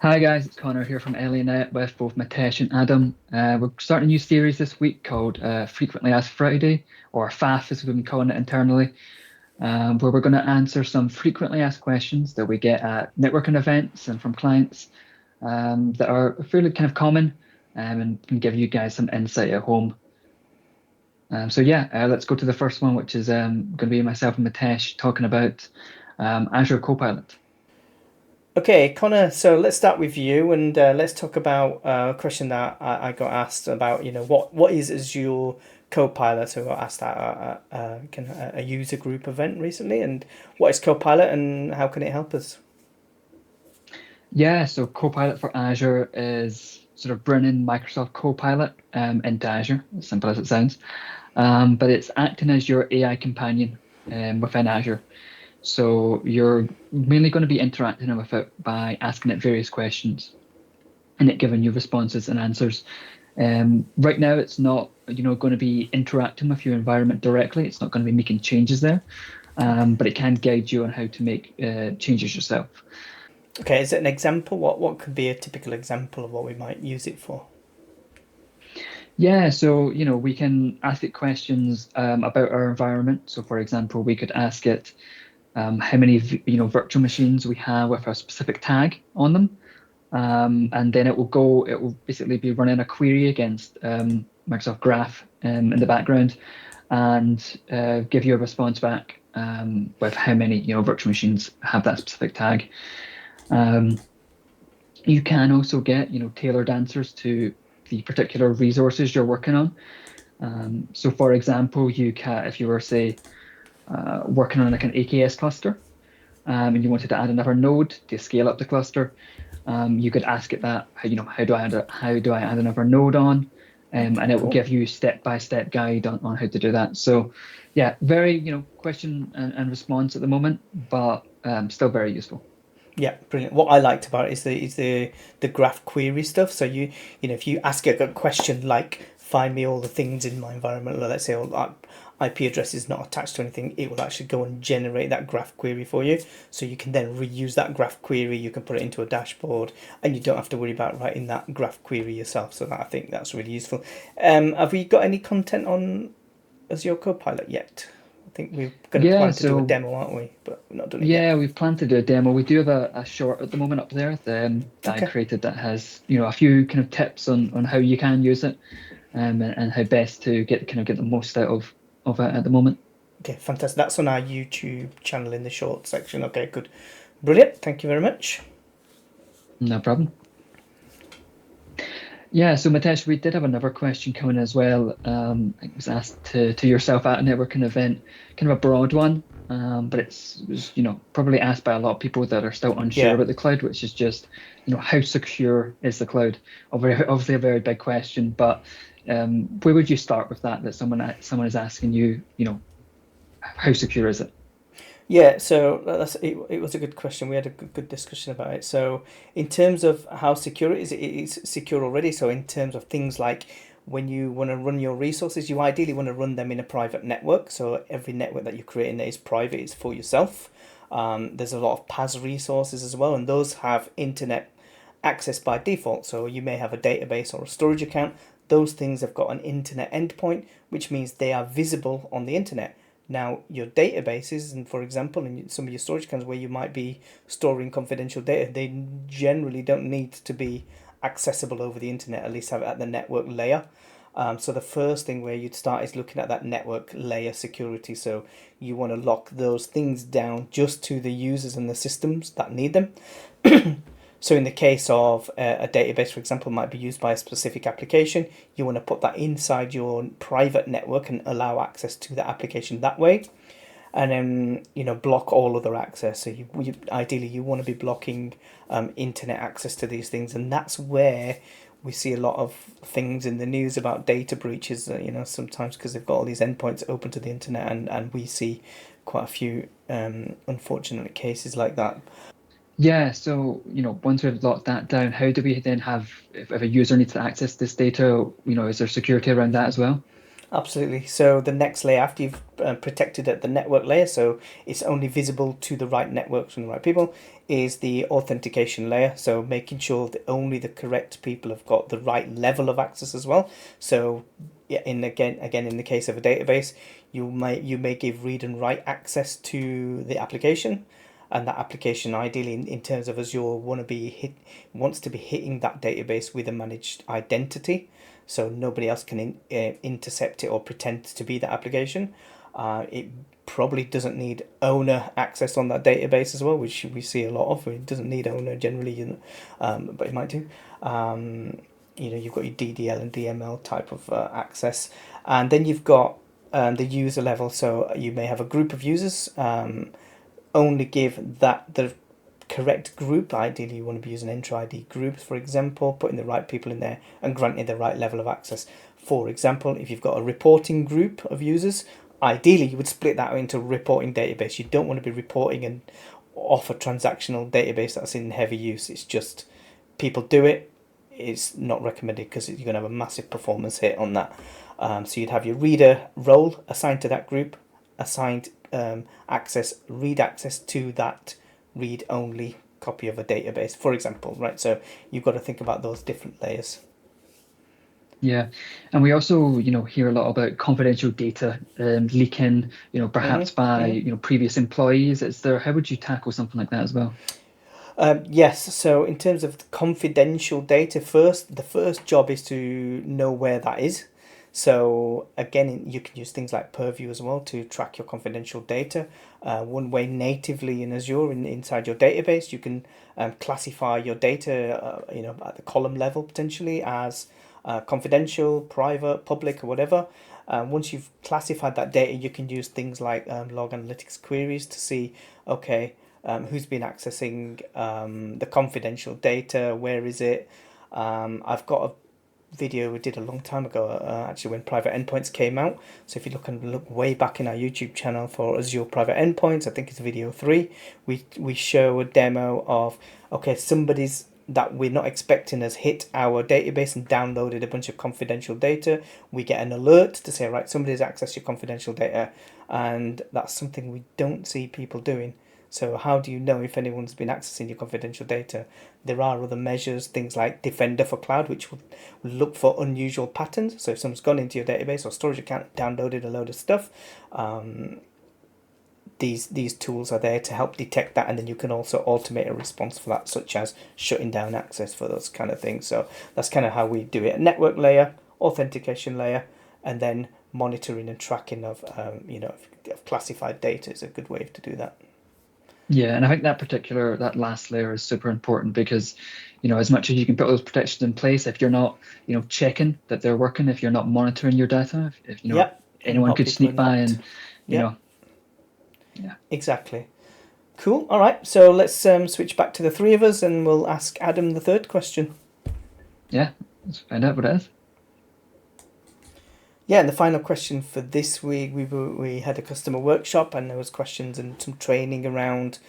Hi guys, it's Connor here from Elionet with both Mitesh and Adam. We're starting a new series this week called Frequently Asked Friday, or FAF as we've been calling it internally, where we're going to answer some frequently asked questions that we get at networking events and from clients that are fairly kind of common and can give you guys some insight at home. Let's go to the first one, which is going to be myself and Mitesh talking about Azure Copilot. Okay, Connor, so let's start with you and let's talk about a question that I got asked about, what is Azure Copilot? So I got asked at a user group event recently, and what is Copilot and how can it help us? Yeah, so Copilot for Azure is sort of bringing Microsoft Copilot into Azure, as simple as it sounds. But it's acting as your AI companion within Azure. So you're mainly going to be interacting with it by asking it various questions and it giving you responses and answers. Right now, it's not, going to be interacting with your environment directly. It's not going to be making changes there, Okay. but it can guide you on how to make changes yourself. Okay, is it an example? What could be a typical example of what we might use it for? Yeah, so we can ask it questions about our environment. So, for example, we could ask it how many virtual machines we have with a specific tag on them, and then it will basically be running a query against Microsoft Graph in the background, and give you a response back with how many virtual machines have that specific tag. Um, you can also get tailored answers to the particular resources you're working on. So for example, if you were, say, working on like an AKS cluster, and you wanted to add another node to scale up the cluster, you could ask it that, how do I add another node on? Okay, And it will cool. give you step-by-step guide on how to do that. So yeah, very, question and response at the moment, but still very useful. Yeah, brilliant. What I liked about it is the graph query stuff. So if you ask it a question like find me all the things in my environment, let's say all IP address is not attached to anything, it will actually go and generate that graph query for you. So you can then reuse that graph query. You can put it into a dashboard, and you don't have to worry about writing that graph query yourself. So I think that's really useful. Have we got any content on Azure Copilot yet? I think we're going to Yeah, plan to do a so demo, aren't we? But we've not done it yet. yeah, we've planned to do a demo. We do have a short at the moment up there that I Okay. created that has, a few kind of tips on how you can use it, and how best to get the most out of it at the moment. Okay, fantastic. That's on our YouTube channel in the short section. Okay, good. Brilliant. Thank you very much. No problem. Yeah, so Mitesh, we did have another question coming as well. It was asked to yourself at a networking event, kind of a broad one, but it was, probably asked by a lot of people that are still unsure Yeah. about the cloud, which is just, how secure is the cloud? Obviously a very big question, but where would you start with that? That someone is asking you, how secure is it? Yeah, so it was a good question. We had a good discussion about it. So, in terms of how secure it is secure already. So, in terms of things like when you want to run your resources, you ideally want to run them in a private network. So, every network that you create in there is private, it's for yourself. There's a lot of PaaS resources as well, and those have internet access by default. So, you may have a database or a storage account. Those things have got an internet endpoint, which means they are visible on the internet. Now, your databases, and for example, in some of your storage accounts where you might be storing confidential data, they generally don't need to be accessible over the internet, at least have it at the network layer. So the first thing where you'd start is looking at that network layer security. So you want to lock those things down just to the users and the systems that need them. So in the case of a database, for example, might be used by a specific application, you want to put that inside your private network and allow access to that application that way. And then block all other access. So ideally you want to be blocking internet access to these things, and that's where we see a lot of things in the news about data breaches. Sometimes because they've got all these endpoints open to the internet, and we see quite a few unfortunate cases like that. Yeah, so once we've locked that down, how do we then have if a user needs to access this data, is there security around that as well? Absolutely. So the next layer after you've protected at the network layer, so it's only visible to the right networks and the right people, is the authentication layer. So making sure that only the correct people have got the right level of access as well. So yeah, again in the case of a database, you may give read and write access to the application, and that application ideally in terms of Azure wants to be hitting that database with a managed identity, so nobody else can intercept it or pretend to be that application. It probably doesn't need owner access on that database as well, which we see a lot of. It doesn't need owner generally, but it might do. You've got your DDL and DML type of access, and then you've got the user level. So you may have a group of users. Only give that the correct group. Ideally, you want to be using Enter ID groups, for example, putting the right people in there and granting the right level of access. For example, if you've got a reporting group of users, ideally you would split that into a reporting database. You don't want to be reporting and off a transactional database that's in heavy use. It's just people do it. It's not recommended because you're going to have a massive performance hit on that. So you'd have your reader role assigned to that group, assigned read access to that read only copy of a database, for example, right? So you've got to think about those different layers. Yeah, and we also, hear a lot about confidential data leaking, perhaps by, previous employees. How would you tackle something like that as well? Yes, so in terms of confidential data, the first job is to know where that is. So again, you can use things like Purview as well to track your confidential data. One way natively in Azure, inside your database, you can classify your data, at the column level potentially as confidential, private, public, or whatever. Once you've classified that data, you can use things like log analytics queries to see, okay, who's been accessing the confidential data, where is it. I've got a video we did a long time ago, actually when private endpoints came out. So if you look way back in our YouTube channel for Azure private endpoints, I think it's video 3. We show a demo of, okay, somebody's that we're not expecting has hit our database and downloaded a bunch of confidential data. We get an alert to say, right, somebody's accessed your confidential data, and that's something we don't see people doing. So how do you know if anyone's been accessing your confidential data? There are other measures, things like Defender for Cloud, which will look for unusual patterns. So if someone's gone into your database or storage account, downloaded a load of stuff, these tools are there to help detect that, and then you can also automate a response for that, such as shutting down access for those kind of things. So that's kind of how we do it. Network layer, authentication layer, and then monitoring and tracking of classified data is a good way to do that. Yeah, and I think that last layer is super important because, as much as you can put those protections in place, if you're not, checking that they're working, if you're not monitoring your data, if Yep, a anyone lot of could people are sneak by not. and, you Yep, know, yeah, exactly. Cool. All right. So let's switch back to the three of us, and we'll ask Adam the third question. yeah, let's find out what it is. Yeah, and the final question for this week, we had a customer workshop, and there was questions and some training around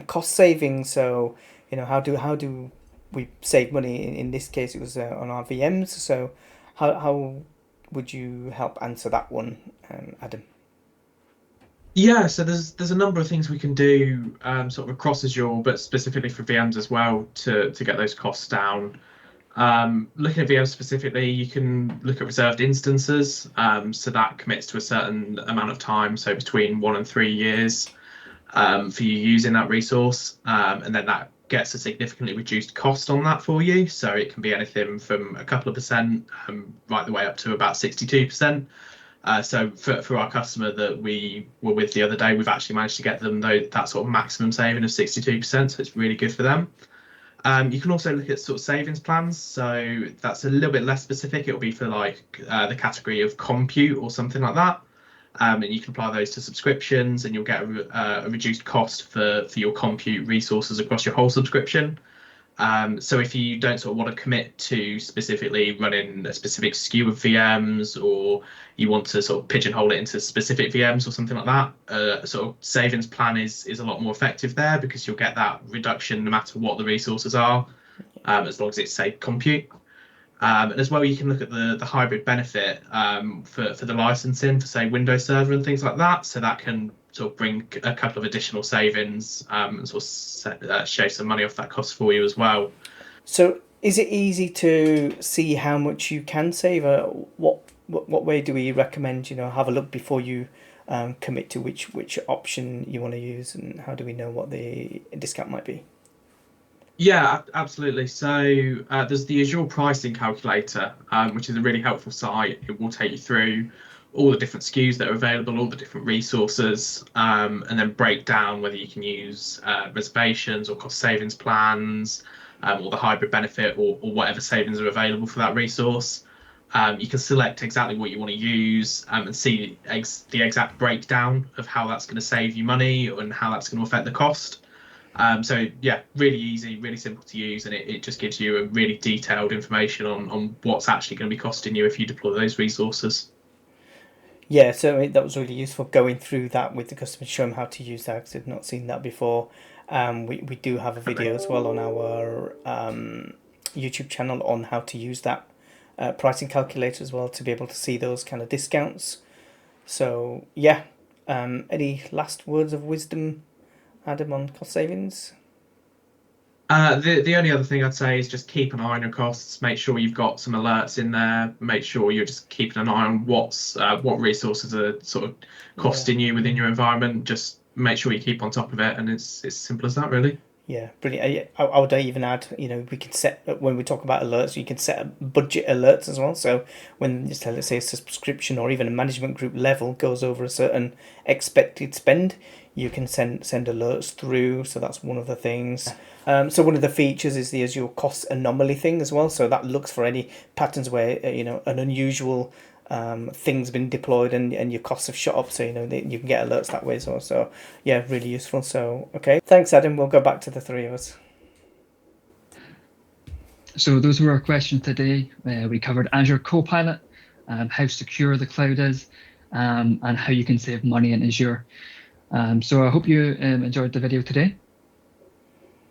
cost saving. So how do we save money? In this case, it was on our VMs. So how would you help answer that one, Adam? Yeah, so there's a number of things we can do sort of across Azure, but specifically for VMs as well to get those costs down. Looking at VMs specifically, you can look at reserved instances. So that commits to a certain amount of time, so between 1 and 3 years for you using that resource. And then that gets a significantly reduced cost on that for you. So it can be anything from a couple of percent right the way up to about 62%. So for our customer that we were with the other day, we've actually managed to get them that sort of maximum saving of 62%. So it's really good for them. You can also look at sort of savings plans. So that's a little bit less specific. It'll be for like the category of compute or something like that. And you can apply those to subscriptions, and you'll get a reduced cost for your compute resources across your whole subscription. So if you don't sort of want to commit to specifically running a specific SKU of VMs, or you want to sort of pigeonhole it into specific VMs or something like that, sort of savings plan is a lot more effective there, because you'll get that reduction no matter what the resources are, as long as it's say compute. And as well, you can look at the hybrid benefit for the licensing for, say, Windows Server and things like that. So that can sort of bring a couple of additional savings and sort of shave some money off that cost for you as well. So is it easy to see how much you can save? What way do we recommend, have a look before you commit to which option you want to use, and how do we know what the discount might be? Yeah, absolutely. So there's the Azure pricing calculator, which is a really helpful site. It will take you through all the different SKUs that are available, all the different resources, and then break down whether you can use reservations or cost savings plans, or the hybrid benefit, or whatever savings are available for that resource. You can select exactly what you want to use and see the exact breakdown of how that's going to save you money and how that's going to affect the cost. So yeah, really easy, really simple to use, and it just gives you a really detailed information on what's actually going to be costing you if you deploy those resources. Yeah, so that was really useful going through that with the customer, show them how to use that because I've not seen that before. We do have a video as well on our YouTube channel on how to use that pricing calculator as well to be able to see those kind of discounts. So yeah, any last words of wisdom, Adam, on cost savings? The only other thing I'd say is just keep an eye on your costs. Make sure you've got some alerts in there. Make sure you're just keeping an eye on what resources are sort of costing you within your environment. Just make sure you keep on top of it, and it's as simple as that, really. Yeah, brilliant. I would even add, we can set, when we talk about alerts, you can set budget alerts as well. So when, just let's say a subscription or even a management group level goes over a certain expected spend, you can send alerts through. So that's one of the things. So one of the features is the Azure Cost anomaly thing as well. So that looks for any patterns where, an unusual things been deployed and your costs have shot up, so you can get alerts that way as well. So yeah, really useful. So okay, thanks Adam, we'll go back to the three of us. So those were our questions today. We covered Azure Copilot, how secure the cloud is, and how you can save money in Azure. So I hope you enjoyed the video today.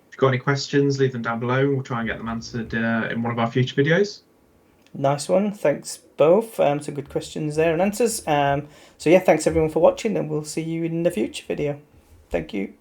If you've got any questions, leave them down below and we'll try and get them answered in one of our future videos. Nice one, thanks both. Some good questions there and answers. So yeah, thanks everyone for watching, and we'll see you in the future video. Thank you.